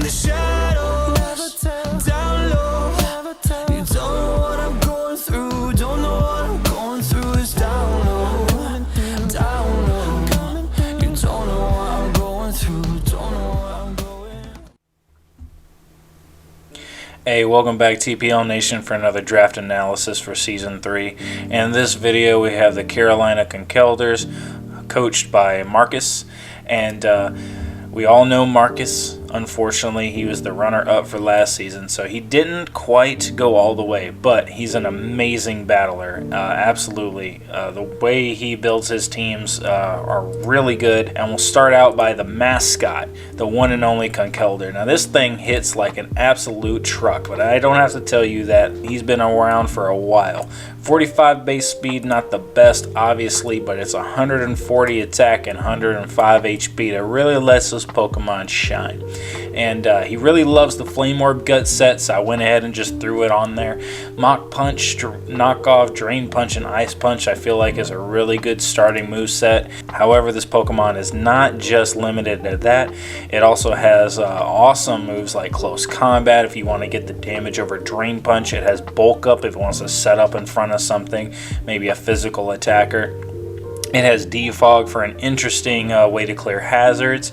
the shadows, down low. You don't know what I'm going through, don't know what I'm going through. It's down low, down low. You don't know what I'm going through, don't know what I'm going. Hey, welcome back TPL Nation for another draft analysis for Season 3. In this video we have the Carolina Conkeldurrs, coached by Marcus, and we all know Marcus. Unfortunately, he was the runner-up for last season, so he didn't quite go all the way, but he's an amazing battler, absolutely. The way he builds his teams are really good, and we'll start out by the Mascot, the one and only Conkeldurr. Now, this thing hits like an absolute truck, but I don't have to tell you that. He's been around for a while. 45 base speed, not the best, obviously, but it's 140 attack and 105 HP that really lets this Pokemon shine. And he really loves the Flame Orb Gut set, so I went ahead and just threw it on there. Mach Punch, Knockoff, Drain Punch, and Ice Punch I feel like is a really good starting move set. However, this Pokemon is not just limited to that. It also has awesome moves like Close Combat if you want to get the damage over Drain Punch. It has Bulk Up if it wants to set up in front of something, maybe a physical attacker. It has Defog for an interesting way to clear hazards.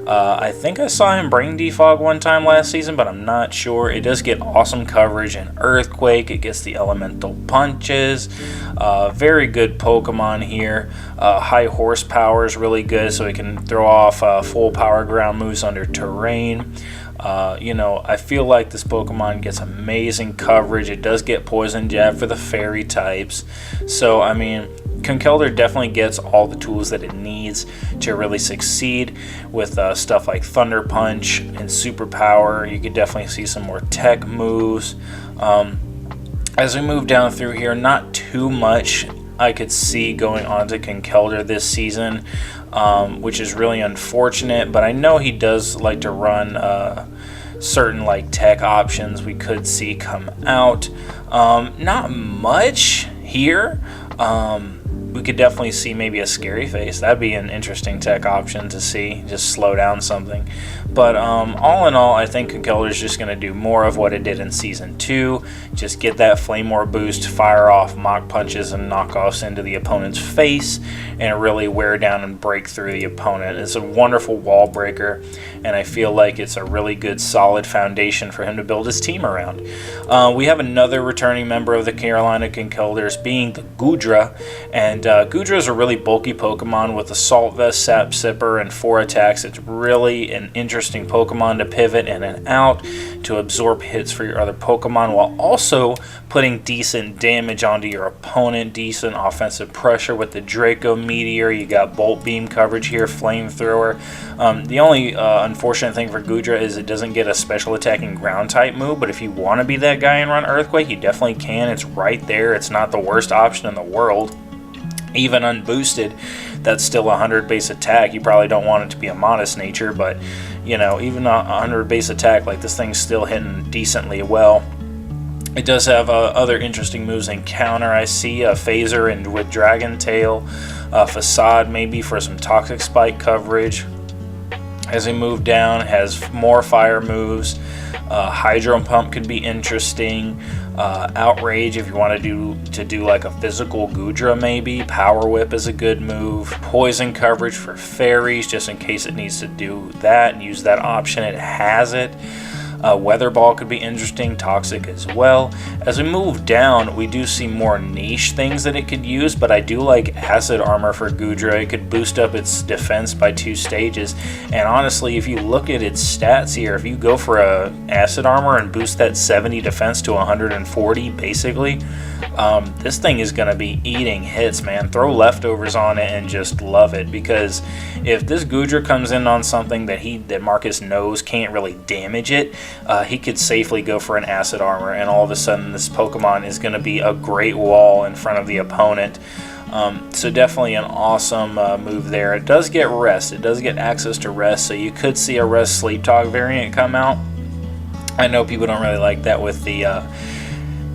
I think I saw him Brain Defog one time last season, but I'm not sure. It does get awesome coverage in Earthquake. It gets the Elemental Punches. Very good Pokemon here. High horsepower is really good, so it can throw off full power ground moves under terrain. I feel like this Pokemon gets amazing coverage. It does get Poison Jab for the fairy types. So, I mean, Conkeldurr definitely gets all the tools that it needs to really succeed with stuff like Thunder Punch and Superpower. You could definitely see some more tech moves. As we move down through here, not too much I could see going on to Conkeldurr this season, which is really unfortunate, but I know he does like to run certain like tech options we could see come out. Not much here. We could definitely see maybe a Scary Face. That'd be an interesting tech option to see, just slow down something. But all in all, I think Conkeldurr is just going to do more of what it did in Season 2. Just get that Flame Orb boost, fire off Mach Punches and knockoffs into the opponent's face, and really wear down and break through the opponent. It's a wonderful wall breaker, and I feel like it's a really good, solid foundation for him to build his team around. We have another returning member of the Carolina Conkeldurrs, being the Gudra, and Gudra is a really bulky Pokemon with Assault Vest, Sap Sipper, and 4 attacks. It's really an interesting Pokemon to pivot in and out to absorb hits for your other Pokemon while also putting decent damage onto your opponent, decent offensive pressure with the Draco Meteor. You got Bolt Beam coverage here, Flamethrower. The only unfortunate thing for Gudra is it doesn't get a special attacking ground type move, but if you want to be that guy and run Earthquake, you definitely can. It's right there. It's not the worst option in the world. Even unboosted, that's still 100 base attack. You probably don't want it to be a Modest Nature, but even a 100 base attack, like this thing's still hitting decently well. It does have other interesting moves in counter. I see a Phaser and with Dragon Tail, Facade maybe for some Toxic Spike coverage. As we move down, it has more fire moves. Hydro Pump could be interesting. Outrage if you want to do like a physical Gudra maybe. Power Whip is a good move. Poison coverage for fairies just in case it needs to do that and use that option. It has it. Weather Ball could be interesting, Toxic as well. As we move down, we do see more niche things that it could use, but I do like Acid Armor for Gudra. It could boost up its defense by 2 stages, and honestly, if you look at its stats here, if you go for a Acid Armor and boost that 70 defense to 140, basically, this thing is going to be eating hits, man. Throw leftovers on it and just love it, because if this Gudra comes in on something that Marcus knows can't really damage it, he could safely go for an Acid Armor, and all of a sudden this Pokemon is going to be a great wall in front of the opponent. So definitely an awesome move there. It does get rest. It does get access to rest, so you could see a Rest Sleep Talk variant come out. I know people don't really like that with the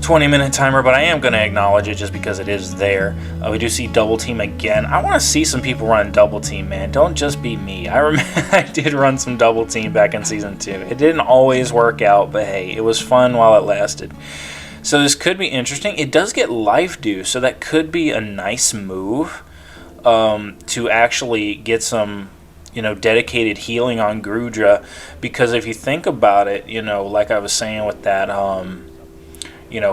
20-minute timer, but I am going to acknowledge it just because it is there. We do see double team again. I want to see some people run double team, man. Don't just be me. I remember I did run some double team back in season 2. It didn't always work out, but hey, it was fun while it lasted. So this could be interesting. It does get life dew, so that could be a nice move to actually get some, dedicated healing on Gudra, because if you think about it, like I was saying with that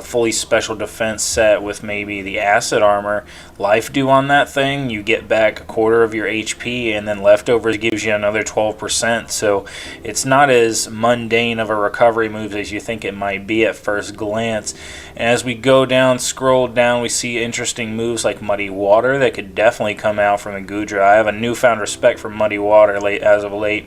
fully special defense set with maybe the acid armor, life dew on that thing, you get back a quarter of your HP, and then leftovers gives you another 12%. So it's not as mundane of a recovery move as you think it might be at first glance. And as we go down, scroll down, we see interesting moves like Muddy Water that could definitely come out from the Gudra. I have a newfound respect for Muddy Water as of late.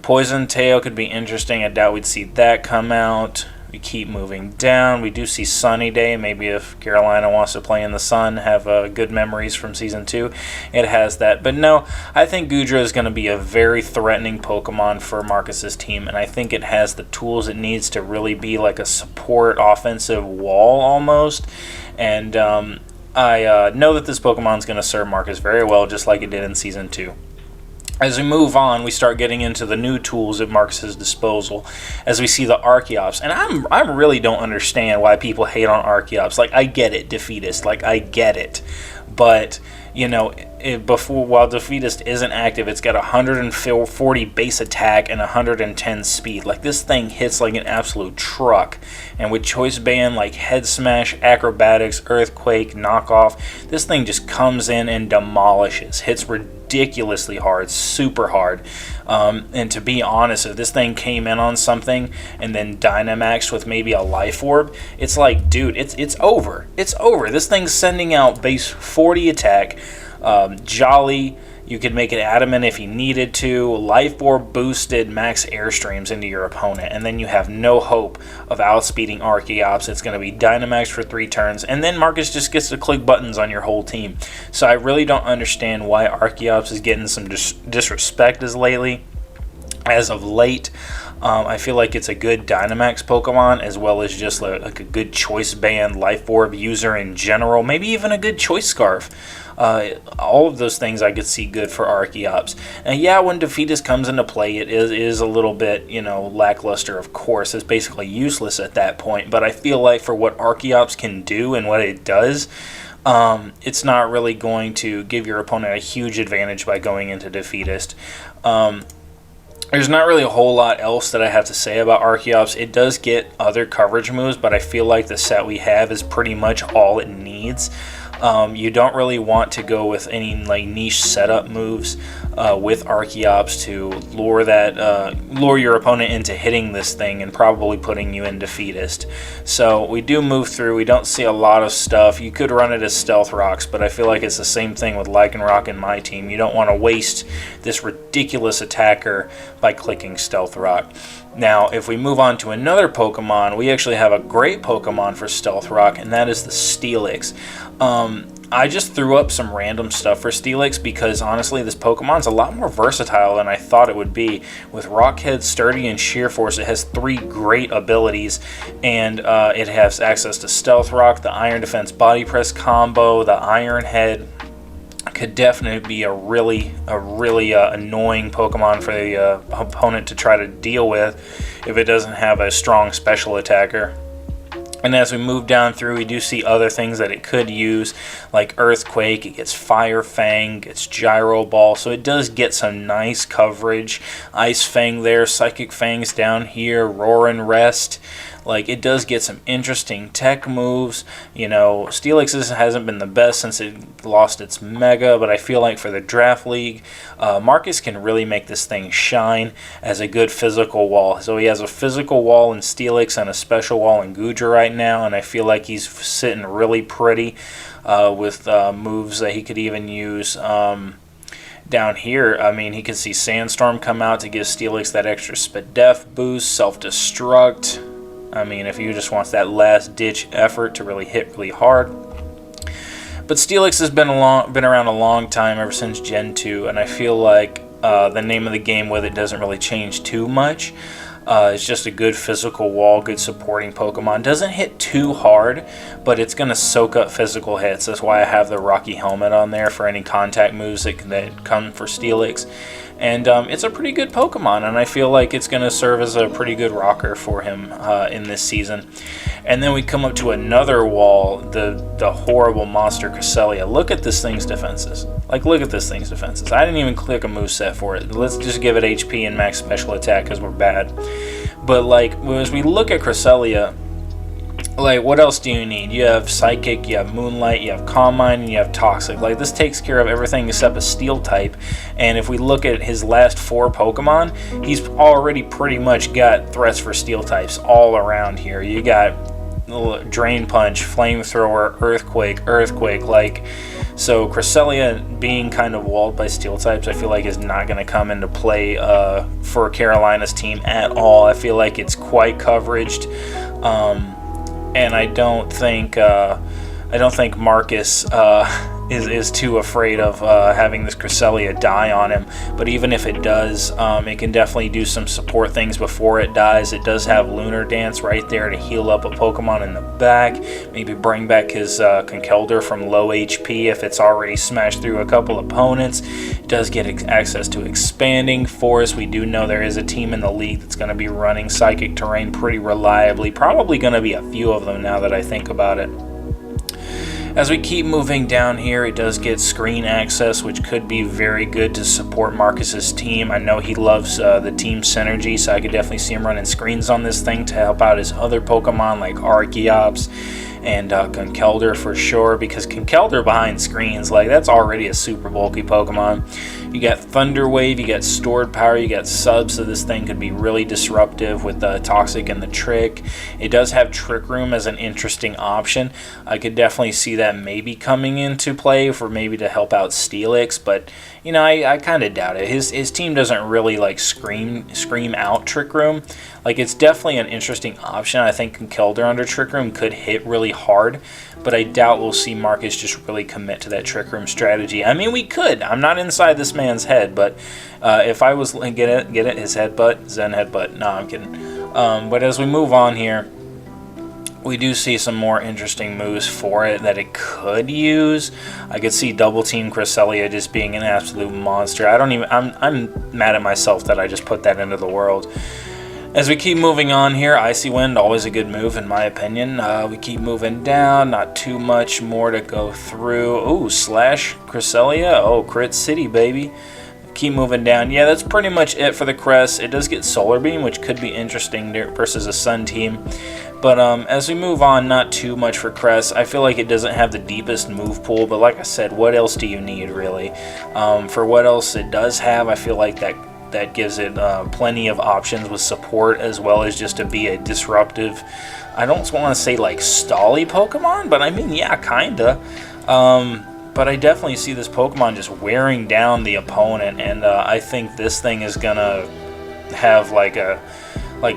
Poison Tail could be interesting. I doubt we'd see that come out. We keep moving down. We do see Sunny Day. Maybe if Carolina wants to play in the sun, have good memories from Season 2, it has that. But no, I think Gudra is going to be a very threatening Pokemon for Marcus's team, and I think it has the tools it needs to really be like a support offensive wall almost. And I know that this Pokemon is going to serve Marcus very well, just like it did in Season 2. As we move on, we start getting into the new tools at Marcus's disposal, as we see the Archeops. And I really don't understand why people hate on Archeops. Like, I get it, Defeatist. Like, I get it. But, while Defeatist isn't active, it's got 140 base attack and 110 speed. Like, this thing hits like an absolute truck. And with Choice Band, like Head Smash, Acrobatics, Earthquake, Knockoff, this thing just comes in and demolishes. Hits ridiculously hard, super hard. And to be honest, if this thing came in on something and then Dynamaxed with maybe a Life Orb, it's like, dude, it's over. It's over. This thing's sending out base 40 attack. Jolly, you could make it adamant if you needed to. Life Orb boosted max airstreams into your opponent, and then you have no hope of outspeeding Archeops. It's going to be Dynamax for 3 turns, and then Marcus just gets to click buttons on your whole team. So I really don't understand why Archeops is getting some disrespect as of late. I feel like it's a good Dynamax Pokemon, as well as just like a good Choice Band Life Orb user in general. Maybe even a good Choice Scarf. All of those things I could see good for Archeops. And yeah, when Defeatist comes into play, it is a little bit, lackluster, of course. It's basically useless at that point. But I feel like for what Archeops can do and what it does, it's not really going to give your opponent a huge advantage by going into Defeatist. There's not really a whole lot else that I have to say about Archeops. It does get other coverage moves, but I feel like the set we have is pretty much all it needs. You don't really want to go with any niche setup moves with Archeops to lure your opponent into hitting this thing and probably putting you in Defeatist. So we do move through. We don't see a lot of stuff. You could run it as Stealth Rocks, but I feel like it's the same thing with Lycanroc in my team. You don't want to waste this ridiculous attacker by clicking Stealth Rock. Now, if we move on to another Pokemon, we actually have a great Pokemon for Stealth Rock, and that is the Steelix. I just threw up some random stuff for Steelix because, honestly, this Pokemon's a lot more versatile than I thought it would be. With Rockhead, Sturdy, and Sheer Force, it has 3 great abilities, and it has access to Stealth Rock, the Iron Defense Body Press combo, the Iron Head. Could definitely be a really annoying Pokemon for the opponent to try to deal with if it doesn't have a strong special attacker. And as we move down through, we do see other things that it could use, like Earthquake. It gets Fire Fang, gets Gyro Ball, so it does get some nice coverage. Ice Fang there, Psychic Fangs down here, Roar and Rest. Like, it does get some interesting tech moves. Steelix hasn't been the best since it lost its Mega, but I feel like for the Draft League, Marcus can really make this thing shine as a good physical wall. So he has a physical wall in Steelix and a special wall in Gudra right now, and I feel like he's sitting really pretty with moves that he could even use down here. I mean, he could see Sandstorm come out to give Steelix that extra Spadef boost, Self-Destruct. I mean, if he just wants that last-ditch effort to really hit really hard. But Steelix has been around a long time, ever since Gen 2, and I feel like the name of the game with it doesn't really change too much. It's just a good physical wall, good supporting Pokemon. Doesn't hit too hard, but it's going to soak up physical hits. That's why I have the Rocky Helmet on there for any contact moves that come for Steelix. And it's a pretty good Pokemon, and I feel like it's going to serve as a pretty good rocker for him in this season. And then we come up to another wall, the horrible monster Cresselia. Look at this thing's defenses. Like, look at this thing's defenses. I didn't even click a moveset for it. Let's just give it HP and max special attack because we're bad. But, like, as we look at Cresselia, like, what else do you need? You have Psychic, you have Moonlight, you have Calm Mind, and you have Toxic. Like, this takes care of everything except a Steel type. And if we look at his last 4 Pokemon, he's already pretty much got threats for Steel types all around here. You got Drain Punch, Flamethrower, Earthquake, like... So Cresselia being kind of walled by Steel types, I feel like is not going to come into play for Carolina's team at all. I feel like it's quite coveraged. And I don't think Marcus is too afraid of having this Cresselia die on him. But even if it does, it can definitely do some support things before it dies. It does have Lunar Dance right there to heal up a Pokemon in the back. Maybe bring back his Conkeldurr from low HP if it's already smashed through a couple opponents. It does get access to Expanding Force. We do know there is a team in the league that's going to be running Psychic Terrain pretty reliably. Probably going to be a few of them now that I think about it. As we keep moving down here, it does get screen access, which could be very good to support Marcus's team. I know he loves the team synergy, so I could definitely see him running screens on this thing to help out his other Pokemon like Archeops and Conkeldurr for sure, because Conkeldurr behind screens, like, that's already a super bulky Pokemon. You got Thunder Wave, you got Stored Power, you got Sub, so this thing could be really disruptive with the Toxic and the Trick. It does have Trick Room as an interesting option. I could definitely see that maybe coming into play for maybe to help out Steelix, but you know, I kind of doubt it. His team doesn't really like scream out Trick Room. Like, it's definitely an interesting option. I think Conkeldurr under Trick Room could hit really hard, but I doubt we'll see Marcus just really commit to that Trick Room strategy. I mean, we could. I'm not inside this man's head, but if I was get it his headbutt, Zen headbutt. No, I'm kidding. But as we move on here, we do see some more interesting moves for it that it could use. I could see Double Team Cresselia just being an absolute monster. I'm mad at myself that I just put that into the world. As we keep moving on here, Icy Wind, always a good move in my opinion. We keep moving down, not too much more to go through. Ooh, Slash Cresselia. Oh, Crit City, baby. Keep moving down. Yeah, that's pretty much it for the Crest. It does get Solar Beam, which could be interesting versus a Sun team. But as we move on, not too much for Crest. I feel like it doesn't have the deepest move pool, but like I said, what else do you need, really? For what else it does have, I feel like that gives it plenty of options with support, as well as just to be a disruptive, I don't want to say like stally Pokemon, but I mean, yeah, kinda. But I definitely see this Pokemon just wearing down the opponent, and I think this thing is gonna have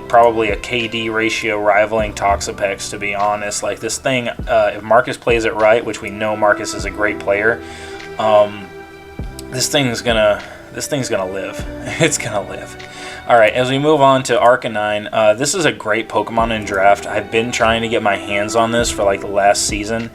probably a KD ratio rivaling Toxapex, to be honest. Like, this thing, if Marcus plays it right, which we know Marcus is a great player, this thing's gonna live. It's gonna live. Alright, as we move on to Arcanine, this is a great Pokemon in draft. I've been trying to get my hands on this for like the last season.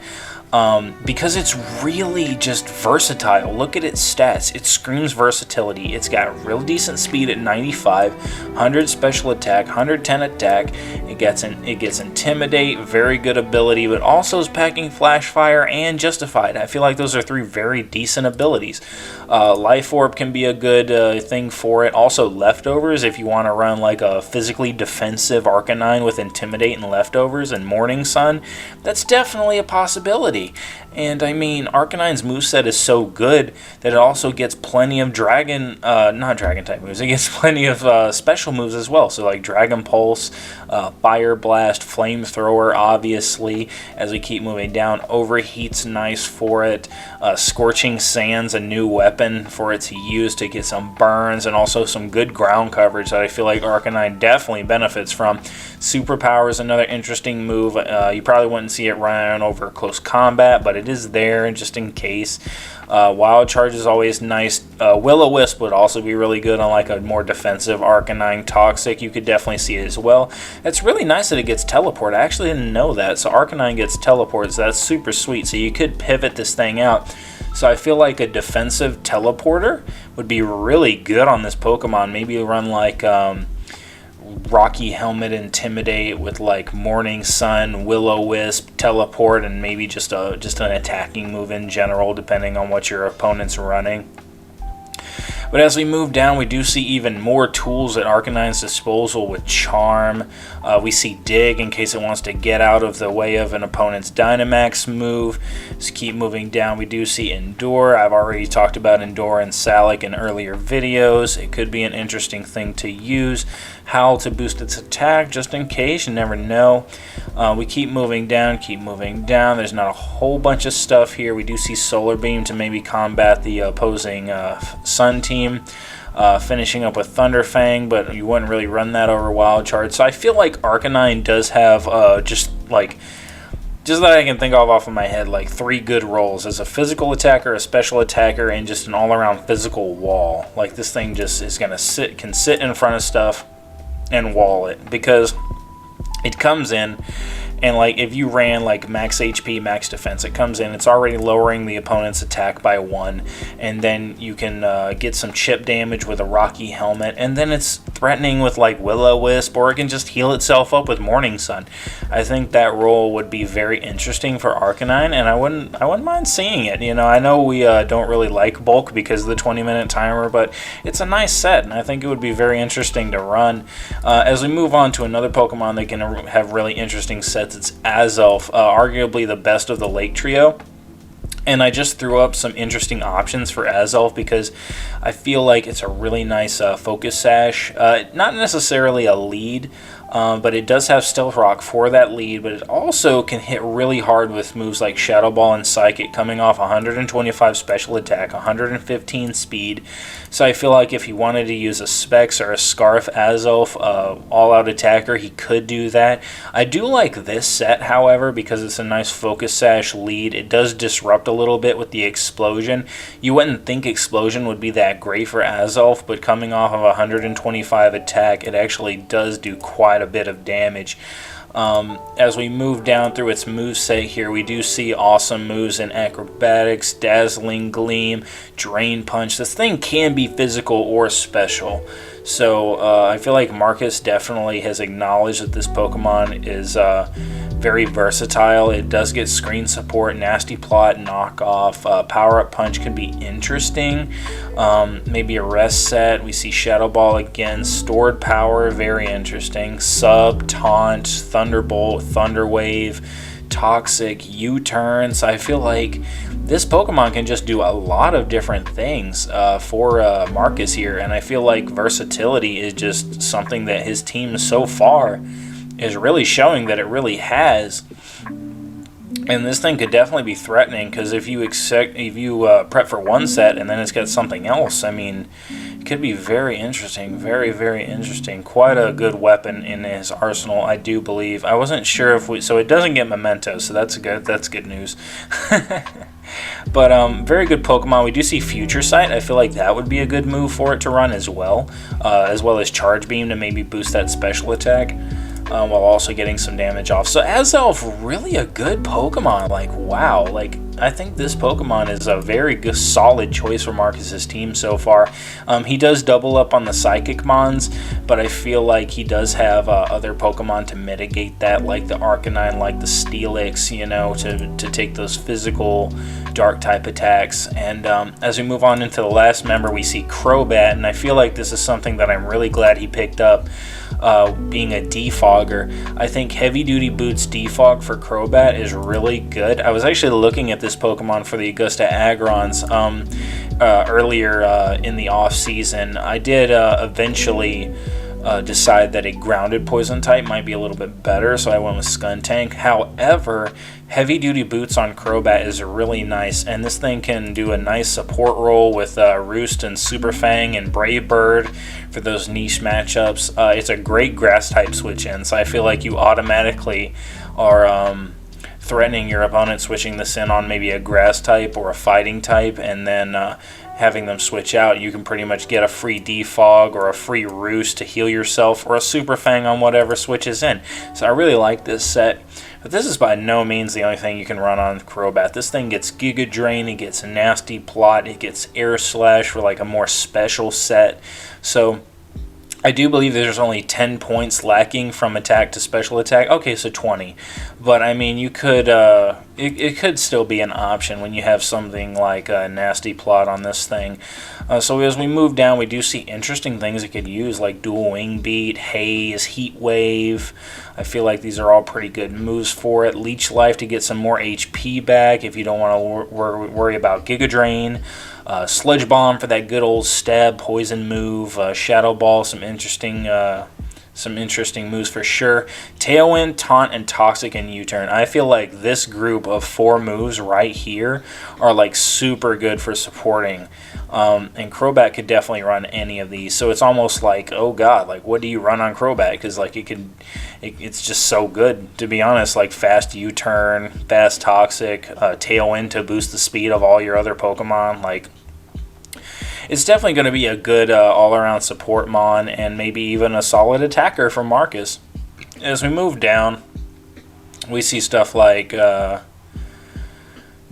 Because it's really just versatile. Look at its stats. It screams versatility. It's got real decent speed at 95, 100 special attack, 110 attack. It gets Intimidate, very good ability, but also is packing Flash Fire and Justified. I feel like those are 3 very decent abilities. Life Orb can be a good thing for it. Also Leftovers, if you want to run like a physically defensive Arcanine with Intimidate and Leftovers and Morning Sun, that's definitely a possibility. And I mean, Arcanine's moveset is so good that it also gets plenty of not dragon type moves. It gets plenty of special moves as well. So like Dragon Pulse, Fire Blast, Flamethrower, obviously. As we keep moving down, Overheat's nice for it. Scorching Sand's a new weapon for it to use to get some burns and also some good ground coverage that I feel like Arcanine definitely benefits from. Superpower is another interesting move. You probably wouldn't see it run over close combat, combat, but it is there just in case. Wild Charge is always nice. Will-O-Wisp would also be really good on like a more defensive Arcanine Toxic. You could definitely see it as well. It's really nice that it gets Teleport. I actually didn't know that. So Arcanine gets Teleport, so that's super sweet. So you could pivot this thing out. So I feel like a defensive Teleporter would be really good on this Pokemon. Maybe run like Rocky Helmet, Intimidate with like Morning Sun, Will-O-Wisp, Teleport, and maybe just an attacking move in general, depending on what your opponent's running. But as we move down, we do see even more tools at Arcanine's disposal with Charm. We see Dig in case it wants to get out of the way of an opponent's Dynamax move. Just keep moving down. We do see Endure. I've already talked about Endure and Salic in earlier videos. It could be an interesting thing to use. Howl to boost its attack, just in case. You never know. We keep moving down, There's not a whole bunch of stuff here. We do see Solar Beam to maybe combat the opposing Sun team. Finishing up with Thunder Fang, but you wouldn't really run that over Wild Charge. So I feel like Arcanine does have just that I can think of off of my head, like 3 good roles as a physical attacker, a special attacker, and just an all-around physical wall. Like this thing just is gonna can sit in front of stuff and wall it, because it comes in and like if you ran like max HP, max defense, it comes in, it's already lowering the opponent's attack by 1, and then you can get some chip damage with a Rocky Helmet, and then it's threatening with like Will-O-Wisp, or it can just heal itself up with Morning Sun. I think that role would be very interesting for Arcanine, and I wouldn't mind seeing it. You know, I know we don't really like bulk because of the 20-minute timer, but it's a nice set, and I think it would be very interesting to run. As we move on to another Pokemon that can have really interesting sets, it's Azelf, arguably the best of the Lake Trio. And I just threw up some interesting options for Azelf because I feel like it's a really nice Focus Sash. Not necessarily a lead, but it does have Stealth Rock for that lead, but it also can hit really hard with moves like Shadow Ball and Psychic, coming off 125 special attack, 115 speed. So I feel like if he wanted to use a Specs or a Scarf Azelf all-out attacker, he could do that. I do like this set, however, because it's a nice Focus Sash lead. It does disrupt a little bit with the Explosion. You wouldn't think Explosion would be that great for Azelf, but coming off of 125 attack, it actually does do quite a bit of damage. As we move down through its moveset here, we do see awesome moves in Acrobatics, Dazzling Gleam, Drain Punch. This thing can be physical or special. So I feel like Marcus definitely has acknowledged that this Pokemon is very versatile. It does get screen support, Nasty Plot, Knockoff, Power Up Punch could be interesting. Maybe a rest set. We see Shadow Ball again, Stored Power, very interesting. Sub, Taunt, Thunderbolt, Thunder Wave, Toxic, U-turns. I feel like this Pokemon can just do a lot of different things for Marcus here, and I feel like versatility is just something that his team so far is really showing that it really has. And this thing could definitely be threatening, because if you prep for one set and then it's got something else, I mean, it could be very interesting, very, very interesting. Quite a good weapon in his arsenal, I do believe. I wasn't sure if so it doesn't get Memento, so that's good news. But very good Pokemon. We do see Future Sight. I feel like that would be a good move for it to run as well as Charge Beam to maybe boost that special attack. While also getting some damage off. So Azelf, really a good Pokemon. Like, wow. Like, I think this Pokemon is a very good, solid choice for Marcus's team so far. He does double up on the Psychic Mons, but I feel like he does have other Pokemon to mitigate that, like the Arcanine, like the Steelix, you know, to take those physical dark type attacks. And as we move on into the last member, we see Crowbat, and I feel like this is something that I'm really glad he picked up. Being a defogger, I think Heavy Duty Boots defog for Crowbat is really good. I was actually looking at this Pokemon for the Augusta Agrons earlier in the off season. I did eventually decide that a grounded poison type might be a little bit better, so I went with Skuntank. However, Heavy Duty Boots on Crowbat is really nice, and this thing can do a nice support role with Roost and Super Fang and Brave Bird for those niche matchups. It's a great grass type switch in, so I feel like you automatically are threatening your opponent, switching this in on maybe a grass type or a fighting type, and then having them switch out, you can pretty much get a free defog or a free roost to heal yourself, or a super fang on whatever switches in. So I really like this set. But this is by no means the only thing you can run on Crowbat. This thing gets Giga Drain, it gets Nasty Plot, it gets Air Slash for like a more special set. So I do believe there's only 10 points lacking from attack to special attack. Okay, so 20. But I mean, you could it could still be an option when you have something like a Nasty Plot on this thing. So as we move down, we do see interesting things it could use, like Dual Wing Beat, Haze, Heat Wave. I feel like these are all pretty good moves for it. Leech Life to get some more HP back if you don't want to worry about Giga Drain. Sludge Bomb for that good old stab poison move. Shadow Ball, some interesting moves for sure. Tailwind, Taunt, and Toxic and U-Turn. I feel like this group of 4 moves right here are like super good for supporting. And Crowbat could definitely run any of these. So it's almost like, oh god, like what do you run on Crowbat? Because like it's just so good, to be honest. Like fast U-Turn, fast Toxic, Tailwind to boost the speed of all your other Pokemon. Like, it's definitely going to be a good all-around support mon, and maybe even a solid attacker for Marcus. As we move down, we see stuff like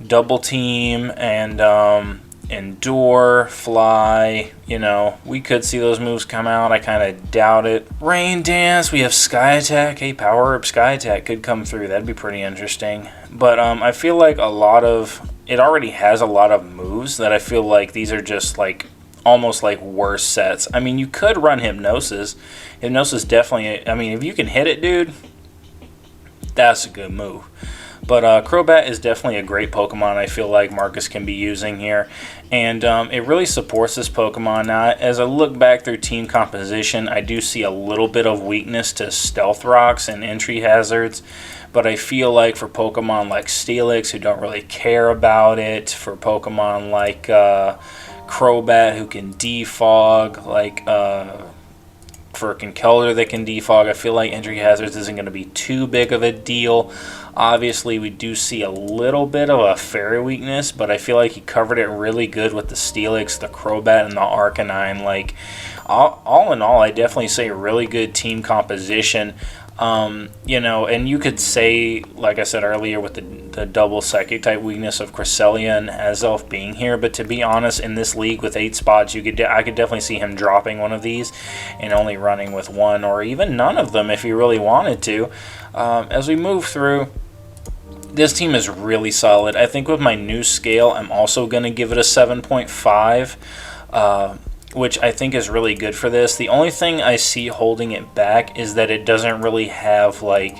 Double Team and Endure, Fly. You know, we could see those moves come out. I kind of doubt it. Rain Dance, we have Sky Attack. Hey, Power Up Sky Attack could come through. That'd be pretty interesting. But I feel like it already has a lot of moves that I feel like these are just like almost like worse sets. I mean, you could run Hypnosis. Hypnosis definitely, I mean, if you can hit it, dude, that's a good move. But Crowbat is definitely a great Pokemon I feel like Marcus can be using here. And it really supports this Pokemon. Now, as I look back through team composition, I do see a little bit of weakness to Stealth Rocks and entry hazards. But I feel like for Pokemon like Steelix, who don't really care about it, for Pokemon like Crowbat, who can defog, like for Conkeldurr that can defog, I feel like entry hazards isn't going to be too big of a deal. Obviously, we do see a little bit of a fairy weakness, but I feel like he covered it really good with the Steelix, the Crowbat, and the Arcanine. Like, all in all, I definitely say really good team composition. You know, and you could say, like I said earlier, with the double psychic type weakness of Cresselia and Azelf being here, but to be honest, in this league with 8 spots, I could definitely see him dropping one of these and only running with 1 or even none of them if he really wanted to. As we move through, this team is really solid. I think with my new scale, I'm also going to give it a 7.5. Which I think is really good for this. The only thing I see holding it back is that it doesn't really have like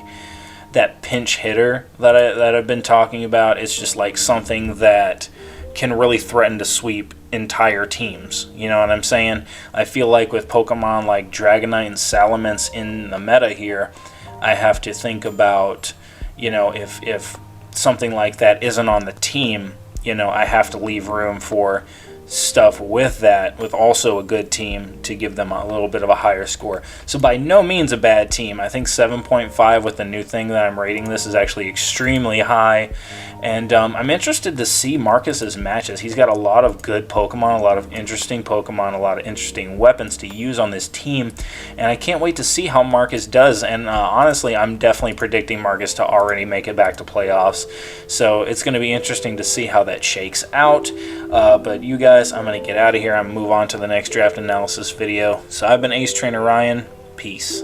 that pinch hitter that I've been talking about. It's just like something that can really threaten to sweep entire teams. You know what I'm saying? I feel like with Pokemon like Dragonite and Salamence in the meta here, I have to think about, you know, if something like that isn't on the team, you know, I have to leave room for stuff with that, with also a good team to give them a little bit of a higher score. So by no means a bad team. I think 7.5 with the new thing that I'm rating this is actually extremely high. And I'm interested to see Marcus's matches. He's got a lot of good Pokemon, a lot of interesting Pokemon, a lot of interesting weapons to use on this team. And I can't wait to see how Marcus does. And honestly, I'm definitely predicting Marcus to already make it back to playoffs. So it's going to be interesting to see how that shakes out. But you guys, I'm going to get out of here. I'm going to move on to the next draft analysis video. So I've been AceTrainrRyan. Peace.